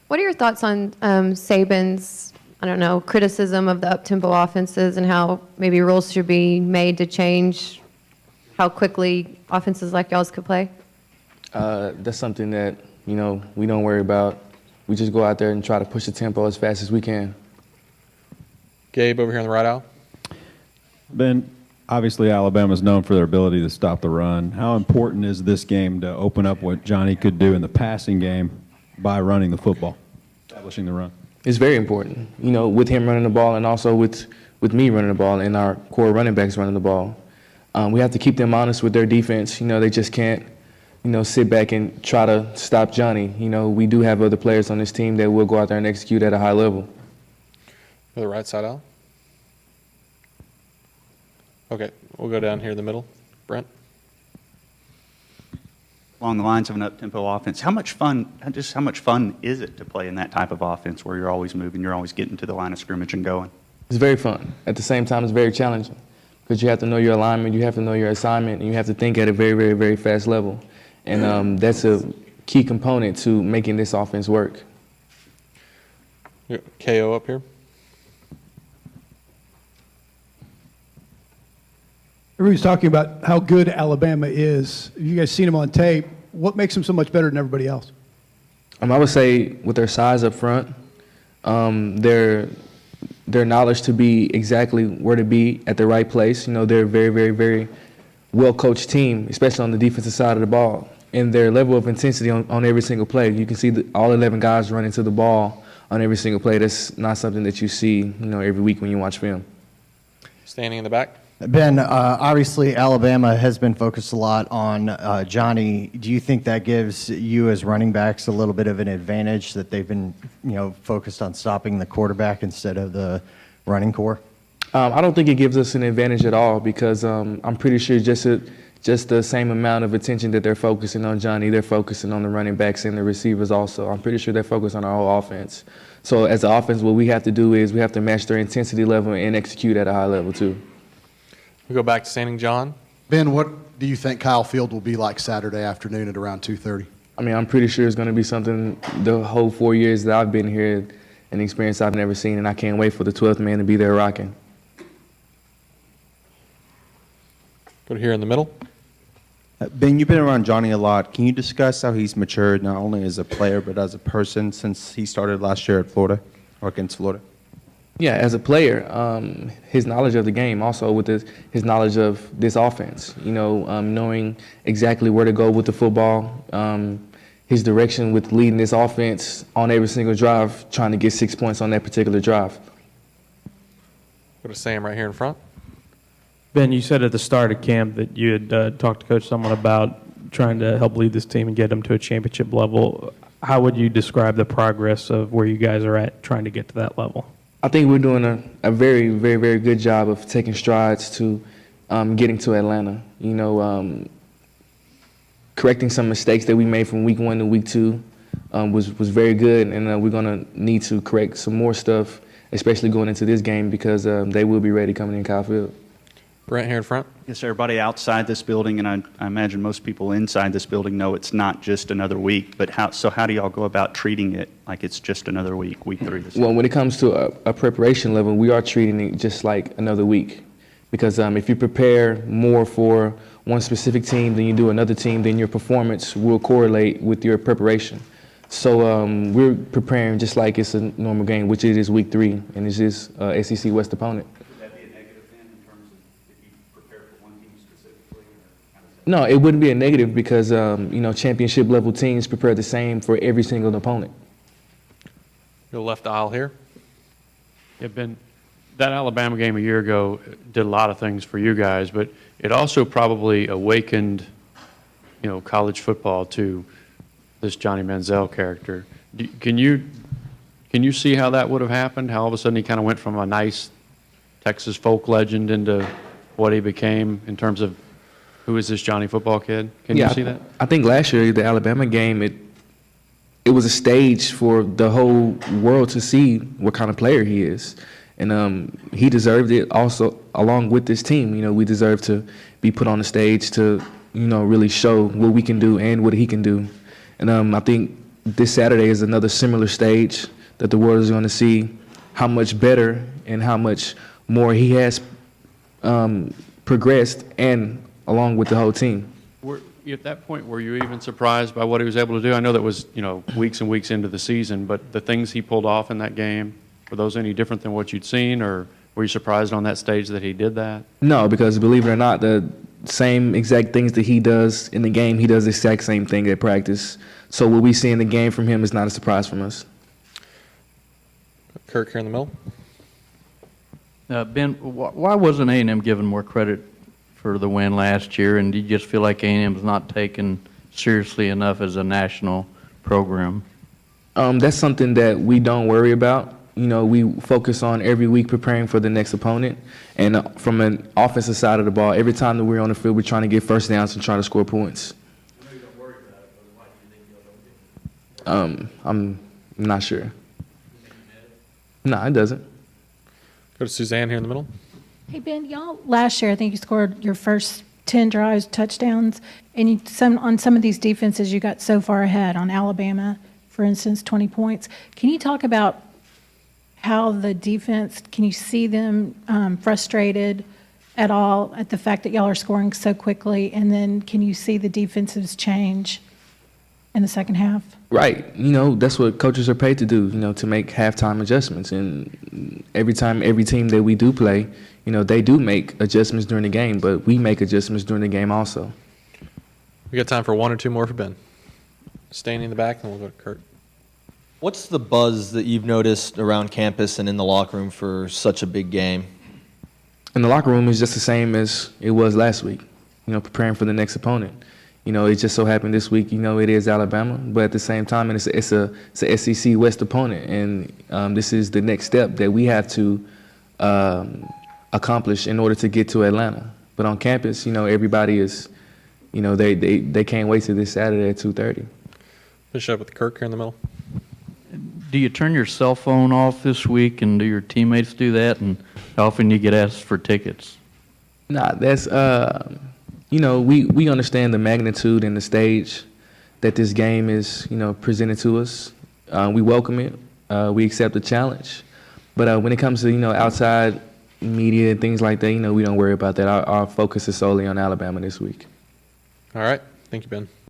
What are your thoughts on Saban's, I don't know, criticism of the up-tempo offenses and how maybe rules should be made to change how quickly offenses like y'all's could play? That's something that, we don't worry about. We just go out there and try to push the tempo as fast as we can. Gabe over here on the right aisle. Ben, obviously Alabama's known for their ability to stop the run. How important is this game to open up what Johnny could do in the passing game by running the football, establishing the run? It's very important, with him running the ball and also with me running the ball and our core running backs running the ball. We have to keep them honest with their defense. They just can't, sit back and try to stop Johnny. We do have other players on this team that will go out there and execute at a high level. To the right side out. Okay, we'll go down here in the middle. Brent? Along the lines of an up-tempo offense, how much fun is it to play in that type of offense where you're always moving, you're always getting to the line of scrimmage and going? It's very fun. At the same time, it's very challenging because you have to know your alignment, you have to know your assignment, and you have to think at a very, very, very fast level. And that's a key component to making this offense work. KO up here. Everybody's talking about how good Alabama is. You guys seen them on tape. What makes them so much better than everybody else? I would say with their size up front, their knowledge to be exactly where to be at the right place. They're a very, very, very well-coached team, especially on the defensive side of the ball. And their level of intensity on every single play. You can see all 11 guys running to the ball on every single play. That's not something that you see, every week when you watch film. Standing in the back. Ben, obviously Alabama has been focused a lot on Johnny. Do you think that gives you as running backs a little bit of an advantage that they've been, focused on stopping the quarterback instead of the running core? I don't think it gives us an advantage at all because I'm pretty sure just the same amount of attention that they're focusing on Johnny, they're focusing on the running backs and the receivers also. I'm pretty sure they're focused on our whole offense. So as an offense, what we have to do is we have to match their intensity level and execute at a high level too. We go back to Standing John. Ben, what do you think Kyle Field will be like Saturday afternoon at around 2:30? I'm pretty sure it's going to be something the whole 4 years that I've been here, an experience I've never seen, and I can't wait for the 12th man to be there rocking. Go to here in the middle. Ben, you've been around Johnny a lot. Can you discuss how he's matured not only as a player but as a person since he started last year at Florida or against Florida? Yeah, as a player, his knowledge of the game, also with his knowledge of this offense, knowing exactly where to go with the football, his direction with leading this offense on every single drive, trying to get 6 points on that particular drive. Go to Sam right here in front. Ben, you said at the start of camp that you had talked to Coach someone about trying to help lead this team and get them to a championship level. How would you describe the progress of where you guys are at trying to get to that level? I think we're doing a very, very, very good job of taking strides to getting to Atlanta. Correcting some mistakes that we made from week 1 to week 2 was very good, and we're going to need to correct some more stuff, especially going into this game because they will be ready coming in Kyle Field. Brent here in front. Yes, everybody outside this building, and I imagine most people inside this building know it's not just another week, but how do y'all go about treating it like it's just another week 3 this Well, when it comes to a preparation level, we are treating it just like another week because if you prepare more for one specific team than you do another team, then your performance will correlate with your preparation. So we're preparing just like it's a normal game, which it is week 3, and it's this SEC West opponent. No, it wouldn't be a negative because, championship level teams prepare the same for every single opponent. Go left aisle here. Yeah, Ben, that Alabama game a year ago did a lot of things for you guys, but it also probably awakened, college football to this Johnny Manziel character. Can you see how that would have happened? How all of a sudden he kind of went from a nice Texas folk legend into what he became in terms of who is this Johnny football kid? Can you see that? I think last year, the Alabama game, it was a stage for the whole world to see what kind of player he is. And he deserved it also along with this team. We deserve to be put on the stage to, really show what we can do and what he can do. And I think this Saturday is another similar stage that the world is going to see how much better and how much more he has progressed, and along with the whole team. At that point, were you even surprised by what he was able to do? I know that was, weeks and weeks into the season, but the things he pulled off in that game, were those any different than what you'd seen, or were you surprised on that stage that he did that? No, because believe it or not, the same exact things that he does in the game, he does the exact same thing at practice. So what we see in the game from him is not a surprise from us. Kirk here in the middle. Ben, why wasn't A&M given more credit for the win last year, and do you just feel like A&M is not taken seriously enough as a national program? That's something that we don't worry about. We focus on every week preparing for the next opponent. And from an offensive side of the ball, every time that we're on the field, we're trying to get first downs and trying to score points. I'm not sure. No, it doesn't. Go to Suzanne here in the middle. Hey, Ben, y'all, last year, I think you scored your first 10 drives, touchdowns, and on some of these defenses, you got so far ahead. On Alabama, for instance, 20 points. Can you talk about how the defense, can you see them frustrated at all at the fact that y'all are scoring so quickly? And then can you see the defenses change in the second half? Right. That's what coaches are paid to do, to make halftime adjustments. And every team that we do play, they do make adjustments during the game, but we make adjustments during the game also. We got time for one or two more for Ben. Staying in the back, and we'll go to Kurt. What's the buzz that you've noticed around campus and in the locker room for such a big game? In the locker room, it's just the same as it was last week, preparing for the next opponent. It just so happened this week, it is Alabama, but at the same time, it's a SEC West opponent, and this is the next step that we have to accomplish in order to get to Atlanta. But on campus, everybody is, they can't wait till this Saturday at 2:30. Finish up with Kirk here in the middle. Do you turn your cell phone off this week, and do your teammates do that? And how often do you get asked for tickets? Nah, that's we understand the magnitude and the stage that this game is presented to us. We welcome it. We accept the challenge. But when it comes to outside media and things like that, we don't worry about that. Our focus is solely on Alabama this week. All right. Thank you, Ben.